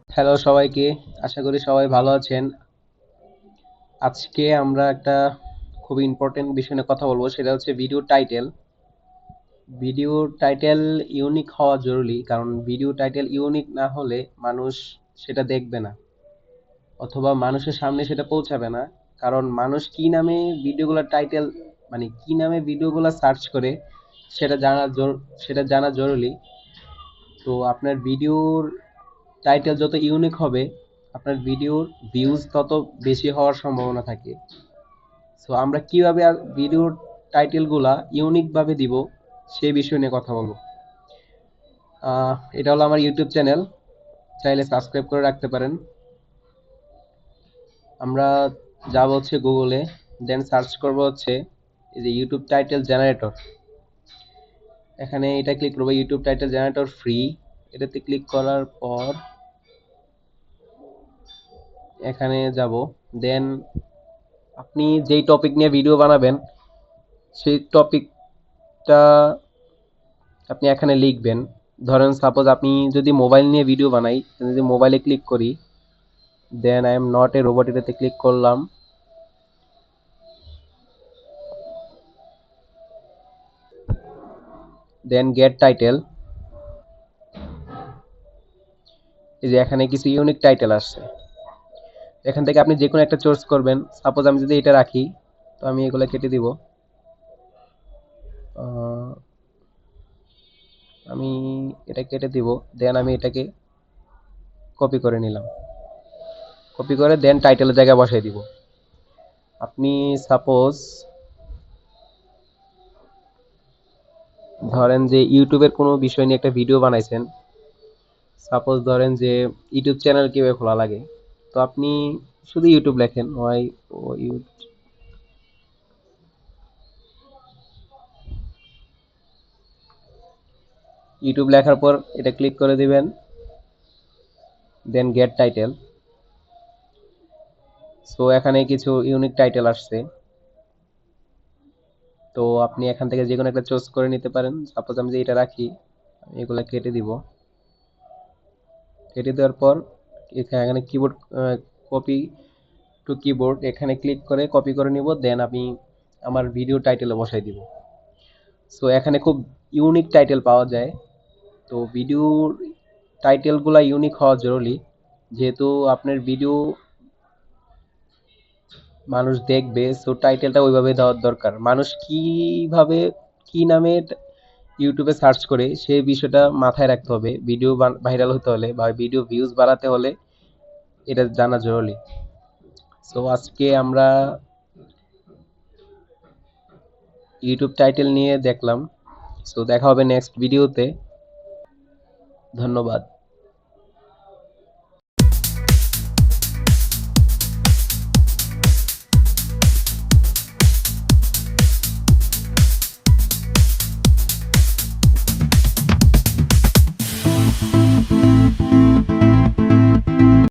Hello সবাইকে, আশা করি সবাই ভালো আছেন। আজকে আমরা একটা খুবই ইম্পর্টেন্ট বিষয় নিয়ে কথা বলবো, সেটা হচ্ছে video title. Video title unique হওয়া জরুরি, কারণ ভিডিও টাইটেল ইউনিক না হলে মানুষ সেটা দেখবে না, অথবা মানুষের সামনে সেটা পৌঁছাবে না। কারণ মানুষ কি নামে ভিডিওগুলোর টাইটেল, মানে কি নামে ভিডিওগুলো সার্চ করে সেটা জানা জরুরি। তো আপনার ভিডিওর টাইটেল যত ইউনিক হবে, আপনার ভিডিওর ভিউজ তত বেশি হওয়ার সম্ভাবনা থাকে। সো আমরা কিভাবে ভিডিওর টাইটেলগুলা ইউনিক ভাবে দিব, সেই বিষয় নিয়ে কথা বলবো। এটা হলো আমার ইউটিউব চ্যানেল, চাইলে সাবস্ক্রাইব করে রাখতে পারেন। আমরা যাব হচ্ছে গুগলে, দেন সার্চ করব হচ্ছে এই যে ইউটিউব টাইটেল জেনারেটর। এখানে এটা ক্লিক করবো, ইউটিউব টাইটেল জেনারেটর ফ্রি। এটাতে ক্লিক করার পর এখানে যাব, দেন আপনি যেই টপিক নিয়ে ভিডিও বানাবেন সেই টপিকটা আপনি এখানে লিখবেন। ধরেন সাপোজ আপনি যদি মোবাইল নিয়ে ভিডিও বানাই, যদি মোবাইলে ক্লিক করি, then I am not a robot, এটাতে ক্লিক করলাম। Then get title. এই যে এখানে কিছু ইউনিক টাইটেল আসছে, এখান থেকে আপনি যে কোনো একটা চুজ করবেন। সাপোজ আমি যদি এটা রাখি, তো আমি এগুলো কেটে দিব। আহ, আমি এটা কেটে দিব, দেন আমি এটাকে কপি করে নিলাম। কপি করে দেন টাইটেলের জায়গায় বসাই দিব। আপনি সাপোজ ধরেন যে ইউটিউবের কোনো বিষয় নিয়ে একটা ভিডিও বানাইছেন। সাপোজ ধরেন যে ইউটিউব চ্যানেল কিভাবে খোলা লাগে, তো আপনি শুধু ইউটিউব লেখেন, ওয়াই ও ইউটিউব লেখার পর এটা ক্লিক করে দিবেন, দেন গেট টাইটেল। সো এখানে কিছু ইউনিক টাইটেল আসছে, তো আপনি এখান থেকে যে কোনো একটা চুজ করে নিতে পারেন। সাপোজ আমি যে এটা রাখি, আমি এগুলা কেটে দিব। কেটে দেওয়ার পর এখানে কিবোর্ড, কপি টু কিবোর্ড, এখানে ক্লিক করে কপি করে নিব, দেন আমি আমার ভিডিও টাইটেলে বসাই দিব। সো এখানে খুব ইউনিক টাইটেল পাওয়া যায়। তো ভিডিওর টাইটেলগুলা ইউনিক হওয়া জরুরি, যেহেতু আপনার ভিডিও মানুষ দেখবে, সো টাইটেলটা ওইভাবে দেওয়ার দরকার। মানুষ কিভাবে কি নামে ইউটিউবে সার্চ করে সেই বিষয়টা মাথায় রাখতে হবে। ভিডিও ভাইরাল হতে হলে বা ভিডিও ভিউজ বাড়াতে হলে এটা জানা জরুরি। সো আজকে আমরা ইউটিউব টাইটেল নিয়ে দেখলাম। সো দেখা হবে নেক্সট ভিডিওতে। ধন্যবাদ।